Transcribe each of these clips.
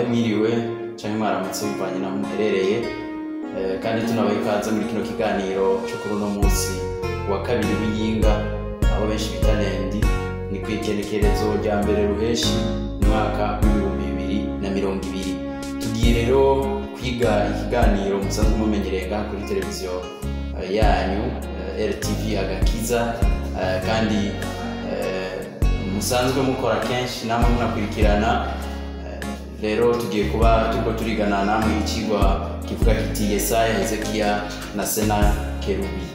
mwiriwe canke mwaramutse bivanye naho muherereye kandi tunabaye ikaze muri kino kiganiro cyo kuri uno munsi wa kabiri w'iyinga aho benshi bita lendi ni kwikenekerezo rya mbere ruheshi mwaka w'2020 tugiye rero kwiga ikiganiro musanzwe mumenyereye ngaha kuri televiziyo yanyu RTV Agakiza kandi musanzwe mukora kenshi namwe munakurikirana rero tugiye kuba turiko turigana namwe ikigwa kivuga kiti Yesaya, Hezekiya na Senakerubi.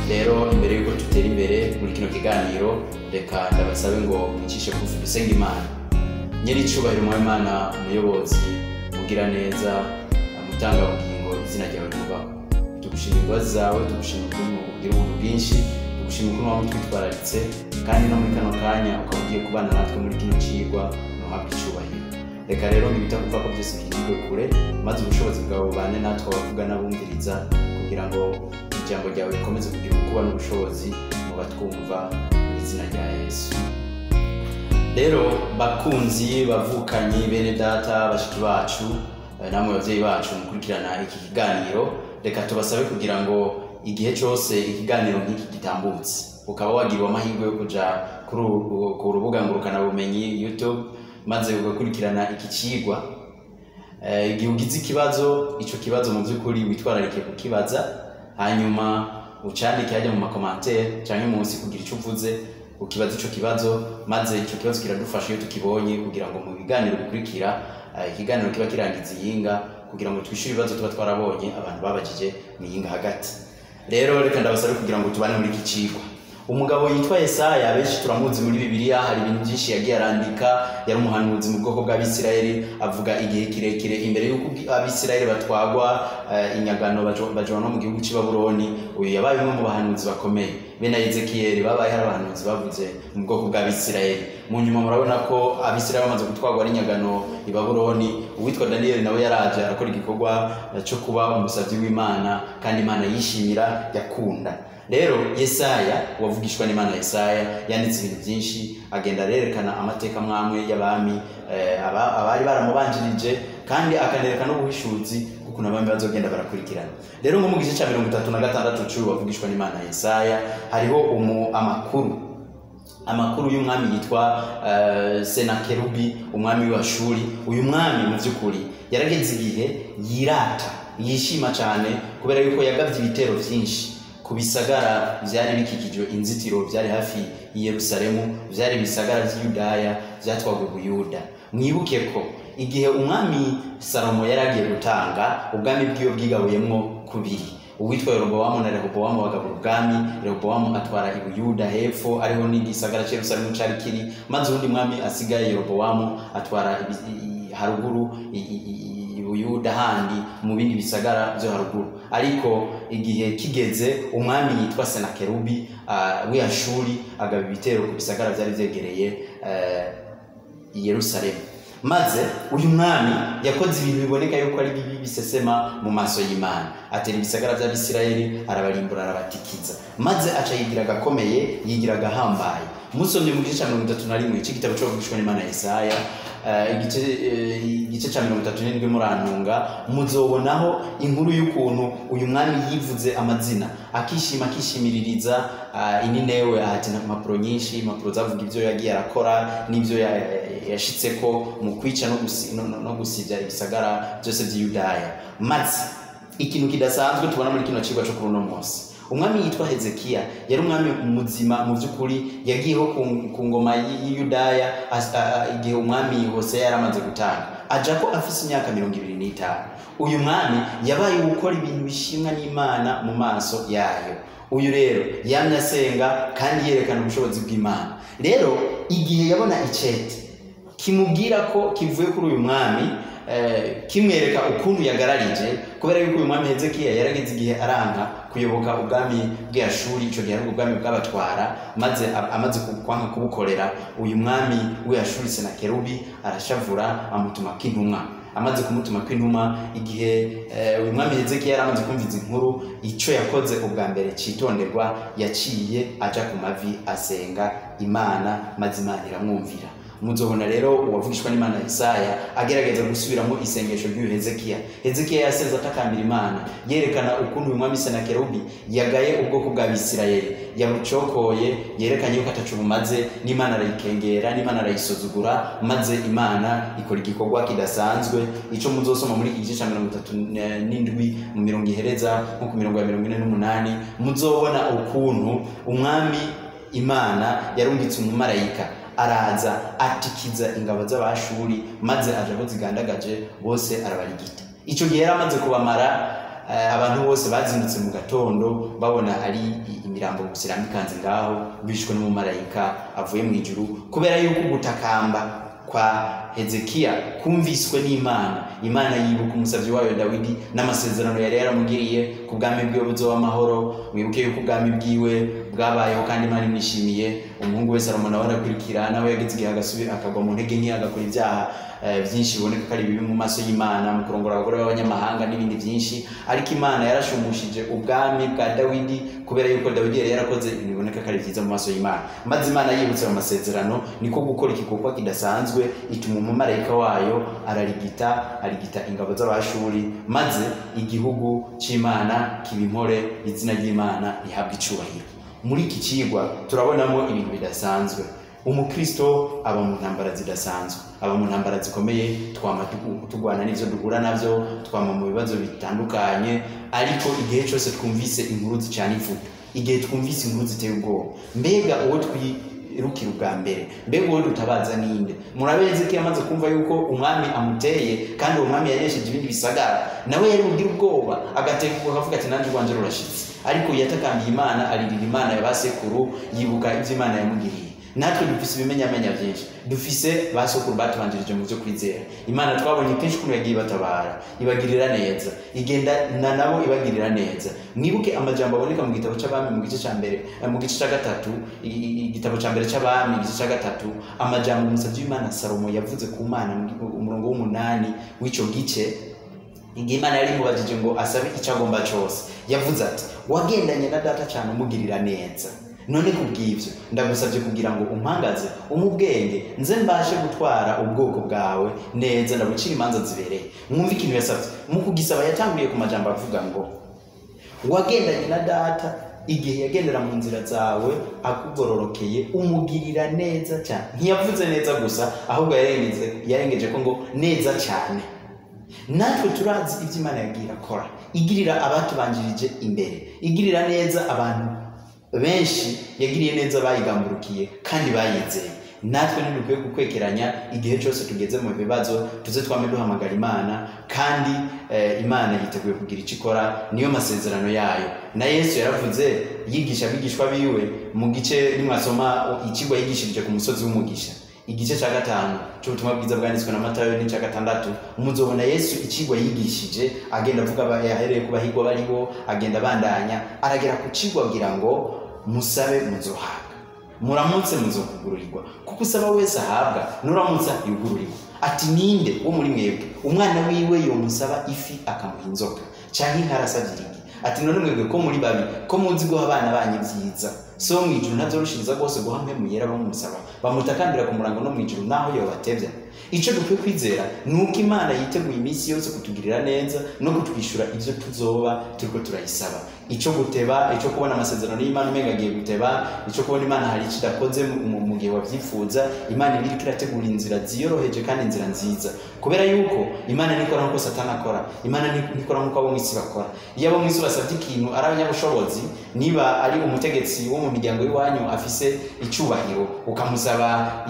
Rero imbere yuko tutera imbere muri kino kiganiro reka ndabasabe ngo mwicishe kufi dusenga Imana. Nyiri cyubahiro mu Imana umuyobozi mugira neza amutanga ubugingo izina ryawe ryubahwe. Tugushimira imbabazi zawe, tugushimira ukuntu ugira ubuntu bwinshi, tugushimira ukuntu wamutwitwararitse kandi no muri kano kanya ukaba ugiye kubana natwe muri kino cigwa no habwa icyubahiro. Reka rero ngibitakuva ko byose bikigwe kure maze ubushobozi bwawe bubane natwe abavuga n'abumviriza kugira ngo ijambo ryawe rikomeze kugira ukuba n'ubushobozi mu batwumva mu izina rya Yesu. Rero bakunzi bavukanyi bene data bashiki bacu namwe bavyeyi bacu mukurikirana iki kiganiro reka tubasabe kugira ngo igihe cyose ikiganiro nk'iki gitambutse ukaba wagirwa amahirwe yo kuja ku rubuga ngurukana bumenyi YouTube maze ugakurikirana iki cigwa igihe ugize ikibazo ico kibazo mu by'ukuri witwararike kukibaza hanyuma ucandike hajya mu makomantere canke munsi kugira ico uvuze ukibaza ico kibazo maze ico kibazo kiradufasha iyo tukibonye kugira ngo mu biganiro bikurikira ikiganiro kiba kirangiza iyinga kugira ngo twishyure ibibazo tuba twarabonye abantu babajije mu yinga hagati. Rero reka ndabasabe kugira ngo tubane muri iki cigwa. Umugabo yitwa Yesaya benshi turamuzi muri Bibiliya, hari ibintu byinshi yagiye arandika, yari umuhanuzi mu bwoko bw'Abisirayeli, avuga igihe kirekire imbere y'uko Abisirayeli batwagwa inyagano bajana no mu gihugu cy'i Babuloni. Uyu yabaye umwe mu bahanuzi bakomeye. Bene Hezekiya babaye hari abahanuzi bavuze mu bwoko bw'Abisirayeli. Mu nyuma murabona ko Abisirayeli bamaze gutwagwa n'inyagano i Babuloni, uwitwa Daniel nawe yaraje arakora igikorwa cyo kuba umusavyi w'Imana kandi Imana yishimira yakunda. Rero Yesaya wavugishwa n'Imana Yesaya yanditse ibintu byinshi agenda arerekana amateka mwamwe y'abami abari baramubanjirije kandi akanereka no buhishuzi kuko nabamwe bazogenda barakurikirana. Rero nko mu gice cya 36 cyo wavugishwa n'Imana Yesaya hariho amakuru y'umwami yitwa Senakerubi, umwami w'Ashuri. Uyu mwami mu by'ukuri yarageze igihe yirata yishima cyane kubera yuko yagavye ibitero byinshi kubisagara byari bikikijwe inzitiro byari hafi i Yerusalemu, byari bisagara by'Yudaya byatwagwe Buyuda. Mwibuke ko igihe umwami Salomo yaragiye gutanga ubwami bw'iyo bwigabuyemwo kubiri, uwitwa Yeroboamu na Rehobowamu bagabura ubwami. Rehobowamu atwara i Buyuda hepfo ariho n'igisagara cya Yerusalemu cari kiri, maze undi mwami asigaye Yeroboamu atwara haruguru Buyuda handi mu bindi bisagara byo haruguru. Ariko igihe kigeze umwami yitwa Senakerubi w'Ashuri agaba ibitero ku bisagara byari byegereye i Yerusalemu. Maze uyu mwami yakoze ibintu biboneka yuko ari bibi bisesema mu maso y'Imana. Atera ibisagara by'Abisirayeli arabarimbura arabatikiza, maze aca yigira gakomeye yigira gahambaye. Musomye mu gice cya 31 cy'igitabo cyo kuvugishwa n'Imana Yesaya igice cya 37 murantunga muzobonaho inkuru y'ukuntu uyu mwami yivuze amazina akishimiririza ininewe ati impapuro nyinshi, impapuro zavuga ibyo yagiye arakora n'ibyo yashitseko mu kwica no gusibya ibisagara byose by'Yudaya. Maze ikintu kidasanzwe tubona muri kino cigwa cyo kuri uno munsi, umwami yitwa Hezekiya yari umwami muzima mu by'ukuri yagiyeho ku ngoma y'Yudaya igihe umwami Hoseya yaramaze gutanga aja ko afise imyaka 25. Uyu mwami yabaye gukora ibintu bishimwa n'Imana mu maso yayo. Uyu rero yamye asenga kandi yerekana ubushobozi bw'Imana. Rero igihe yabona icete kimubwira ko kivuye kuri uyu mwami kimwereka ukuntu yagararije kubera yuko uyu mwami Hezekiya yarageze igihe aranka kuyoboka ubwami bw'Ashuri, ico gihe ari ubwami bw'abatwara, maze amaze kwanka kubukorera uyu mwami w'Ashuri Senakerubi arashavura amutuma k'intumwa. Amaze kumutuma kw'intumwa igihe uyu mwami Hezekiya yaramaze kumviza inkuru, ico yakoze ubwa mbere citonderwa yaciye aja ku mavi asenga Imana maze Imana iramwumvira. muzobona rero uwavugishwa n'Imana Yesaya agerageza gusubiramo isengesho ry'uyu Hezekiya. Hezekiya yasenze atakambira Imana yerekana ukuntu uyu mwami Senakerubi yagaye ubwoko bwa Bisirayeli, yabucokoye, yerekanye yuko atacu bumaze, n'Imana arayikengera, n'Imana arayisuzugura, maze Imana ikora igikorwa kidasanzwe. Ico muzosoma muri iki gice ca 37 mu mirongo ihereza nko ku mirongo ya 48 muzobona ukuntu umwami Imana yarungitse umumarayika araza atikiza ingabo z'Abashuri, maze aje aho zigandagaje bose arabarigita. Ico gihe yaramaze kubamara, abantu bose bazindutse mu gatondo babona ari imirambo gusiramikanze ngaho bishwe n'umumarayika avuye mu ijuru, kubera yuko gutakamba kwa Hezekiya kumviswe n'Imana. Imana yibuka umusavyi wayo Dawidi n'amasezerano yari yaramugiriye ku bwami bwiwe buzoba amahoro. Wibuke yuko ubwami bwiwe bwabayeho kandi Imana imwishimiye. Umuhungu we Salomo nawe arakurikira, nawe yagize igihe agasubira akagwa mu ntege nke, agakora ibyaha byinshi biboneka ko ari bibi mu maso y'Imana, mu kurongora abagore b'abanyamahanga n'ibindi byinshi. Ariko Imana yarashumushije ubwami bwa Dawidi kubera yuko Dawidi yari yarakoze ibintu biboneka ko ari byiza mu maso y'Imana. Maze Imana yibutse mu masezerano niko gukora igikorwa kidasanzwe, ituma umumarayika wayo arigita ingabo z'Abashuri, maze igihugu c'Imana kibimpore, izina ry'Imana rihabwa icubahiro. Muri iki cigwa turabonamo ibintu bidasanzwe. Umukristo aba mu ntambara zidasanzwe, aba mu ntambara zikomeye, twama tugwana n'ivyo duhura navyo, twama mu bibazo bitandukanye, ariko igihe cyose twumvise inkuru zicana ivuga, igihe twumvise inkuru ziteye ubwoba, mbega uwo twirukira ubwa mbere, mbega uwo dutabaza ninde? Murabeze ko yamaze kumva yuko umwami amuteye, kandi uwo mwami yanesheje ibindi bisagara, nawe yari mugira ubwoba, agateguka akavuga ati nanje rwanje rurashitse. Ariko yatakambiye Imana, aririra Imana ya basekuru, yibuka ivyo Imana yamugiriye. Natwe dufise ibimenyamenya byinshi, dufise basokuru batubanjirije mu byo kwizera. Imana twabonye kenshi ukuntu yagiye batabara, ibagirira neza, igenda na nabo ibagirira neza. Mwibuke amajambo aboneka mu gitabo c'Abami mu gice ca mbere, mu gice ca gatatu, igitabo ca mbere c'Abami mu gice ca gatatu, amajambo umusavyi w'Imana Salomo yavuze ku Mana umurongo w'8 w'ico gice. Igihe Imana yari mubajije ngo asabe icyo agomba cyose, yavuze ati wagendanye na data cyane umugirira neza, none kubw'ivyo ndagusabye kugira ngo umpangaze umubwenge, nze mbashe gutwara ubwoko bwawe neza, ndabucira imanza zibereye. Mwumva ikintu yasabye mu kugisaba, yatanguriye ku majambo avuga ngo wagendanye na data igihe yagendera mu nzira zawe akugororokeye, umugirira neza cyane. Ntiyavuze neza gusa, ahubwo yarengeje ko ngo neza cyane. Natwe turazi ivyo Imana yagira kora, igirira abatubanjirije imbere, igirira neza abantu benshi, yagiriye neza bayigamburukiye kandi bayizeye. Natwe ntidukwiye gukwekeranya, igihe cyose tugeze mu bibazo tuze twame duhamagara Imana, kandi Imana yiteguye kugira icyo ikora, niyo masezerano yayo. Na Yesu yaravuze yigisha abigishwa biwe mu gice nimwasoma ikigwa yigishirije ku musozi w'umugisha, igice ca 5 cy'ubutumwa bwiza bwanditswe na Matayo ni ca 6, muzobona Yesu ikigwa yigishije agenda avuga yahereye ku bahigwa bariho, agenda bandanya aragera ku cigwa kugira ngo musabe muzohabwa, muramutse muzokugururirwa, kuko usaba wese ahabwa, nuramutsa yugururirwa. Ati ninde wo muri mwebwe umwana wiwe yo musaba ifi akamuha inzoka canke inkarasavye? Ati none mwebwe ko muri babi, ko muzi guha abana banyu vyiza, so mwijuru ntazoroshiriza rwose guha mpemu yera bamusaba, bamutakambira ku murango no mwijuru naho yobatevya. Ico dukwiye kwizera nuko Imana yiteguye iminsi yose kutugirira neza no kutwishura ivyo tuzoba turiko turayisaba. Ico guteba, ico kubona amasezerano y'Imana umenga agiye guteba, ico kubona Imana hari ikidakoze mu gihe wavyifuza, Imana iriko irategura inzira ziyoroheje kandi inzira nziza, kubera yuko Imana nikora nkuko Satani akora, Imana nikora nkuko abo mwisi bakora. Iyo abo mwisi basavye ikintu ari abanyabushobozi, niba ari umutegetsi wo mu miryango y'iwanyu afise icubahiro, ukamusaba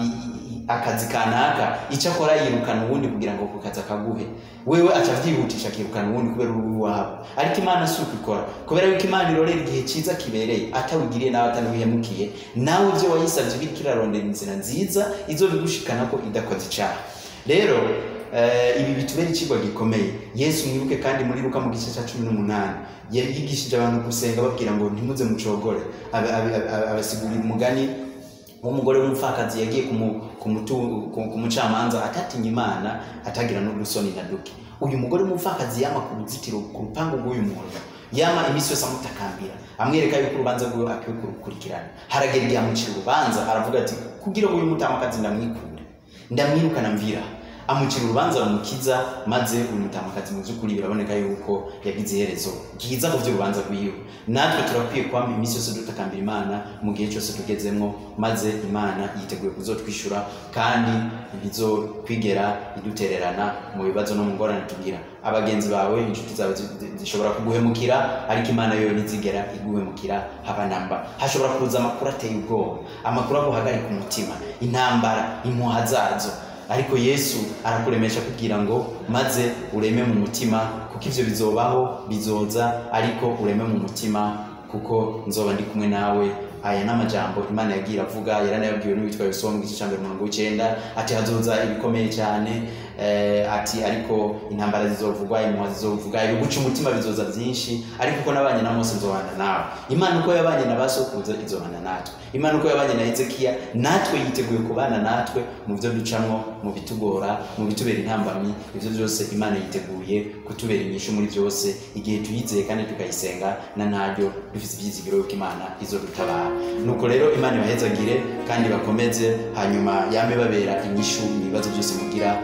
akazi kanaka, icyo akora yirukana ubundi kugira ngo kukaza kaguhe, wewe acavyihutisha akirukana ubundi kubera urubu wabo. Ariko Imana suko ikora, kubera yuko Imana irorera igihe ciza kibereye, atawigiriye nawe atanawihemukiye, nawe ivyo wayisavye bikirarondera inzira nziza izobigushikana ko idakoze icaha. Rero ibi bitubera ikigwa gikomeye. Yesu mwibuke kandi muri Luka mu gice ca 18 yigishije abantu gusenga babwira ngo ntimuze mucogore, abasigurira umugani umugore w'umupfakazi yagiye ku mucamanza atatinya Imana, atagira no gusoni na duke. Uyu mugore w'umupfakazi yama ku ruzitiro ku rupangu rw'uyu muntu, yama imisi yose amutakambira, amwereka yuko urubanza rwe akwiye kurukurikirana. Haragera igihe amucira urubanza, aravuga ati kugira ngo uyu mutamakazi ndamwikure, ndamwirukana mvira amucira urubanza rumukiza maze umutamakazi mu by'ukuri biraboneka yuko yagize iherezo giza ku by'urubanza rw'iyo. Natwe turakwiye kwamba iminsi yose dutakambira Imana mu gihe cyose tugezemo, maze Imana yiteguye kuzotwishura kandi ntizokwigera idutererana mu bibazo no mu ngorane tugira. Abagenzi bawe, inshuti zawe zishobora kuguhemukira, ariko Imana yo nizigera iguhemukira haba namba. Hashobora kuza amakuru ateye ubwoba, amakuru aguhagarika umutima, intambara, impuha zazo, ariko Yesu arakuremesha kugira ngo maze ureme mu mutima, kuko ivyo bizobaho bizoza, ariko ureme mu mutima kuko nzoba ndi kumwe nawe. Aya n'amajambo Imana yagira avuga, yaranayabwiwe n'uwitwa Yosuwa mu gice cya 9 ati hazoza ibikomeye cyane, ati ariko intambara zizovugwa, impuha zizovugwa, guca umutima bizoza byinshi, ariko uko nabanye na Mose nzobana nawe. Imana uko yabanye na basokuruza izobana natwe. Imana uko yabanye na Hezekiya natwe yiteguye kubana natwe mu byo ducamo, mu bitugora, mu bitubera intambamyi. Ivyo byose Imana yiteguye kutubera inyishu muri byose igihe tuyizeye kandi tukayisenga na ntaryo dufite ibyizigiro yuko Imana izodutabara. Nuko rero Imana ibahezagire kandi bakomeze, hanyuma yame babera inyishu mu bibazo byose mugira,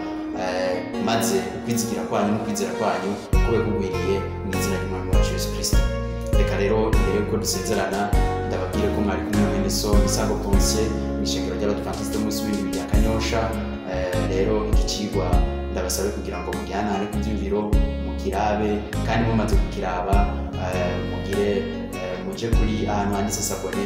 maze ukwizigira kwanyu n'ukwizera kwanyu kube kugwiriye mu izina ry'Umwami wacu Yesu Kristo. Reka rero mbere yuko dusezerana ndababwire ko mwari kumwe mwene so Misago Ponsier mw'ishengero ry'Abadventiste munsi w'ibindi bya Kanyosha. Rero iki cigwa ndabasabe kugira ngo mujyanane ku byumviro mukirabe, kandi mumaze kukiraba mugire muje kuri ahantu handitse sabone,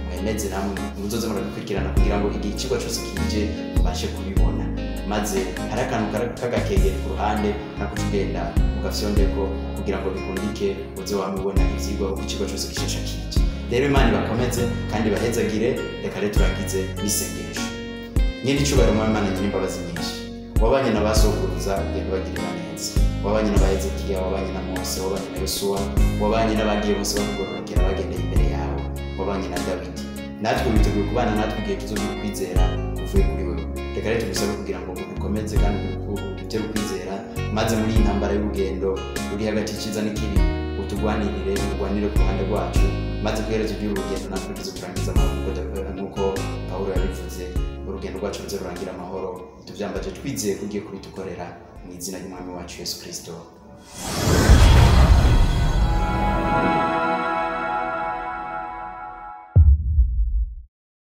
mwemeze namwe muzoze murabikurikirana kugira ngo igihe ikigwa cyose kije mubashe kubibona, maze hari akantu kagakegera ku ruhande nako tugenda mugafyondeko kugira ngo bikundike uze wamubona ivyigwa uko ikigwa cyose gishesha kije. Rero Imana ibakomeze kandi bahezagire. Reka rero turagize n'isengesho. Nyine icubahiro mu Imana nyine imbabazi nyinshi, wabanye na basokuruza ugenda bagirira neza, wabanye na Hezekiya, wabanye na Mose, wabanye na Yosuwa, wabanye n'abagiye bose bakugororokera bagendeye imbere yawe, wabanye na Dawidi. Natwe witeguye kubana natwe igihe tuzogira kwizera kuvuye kuri wewe. Reka rero tugusabe kugira ngo ukomeze kandi utere kwizera, maze muri iyi ntambara y'urugendo ruri hagati y'icyiza n'ikibi utugwanirire, urwanire ku ruhande rwacu, maze kuherezo ry'urugendo natwe tuzoturangiza amahoro nk'uko Pawulo yabivuze, urugendo rwacu ruze rurangira amahoro. Tuvyambaje twizeye kugiye kubitukorera mu izina ry'Umwami wacu Yesu Kristo.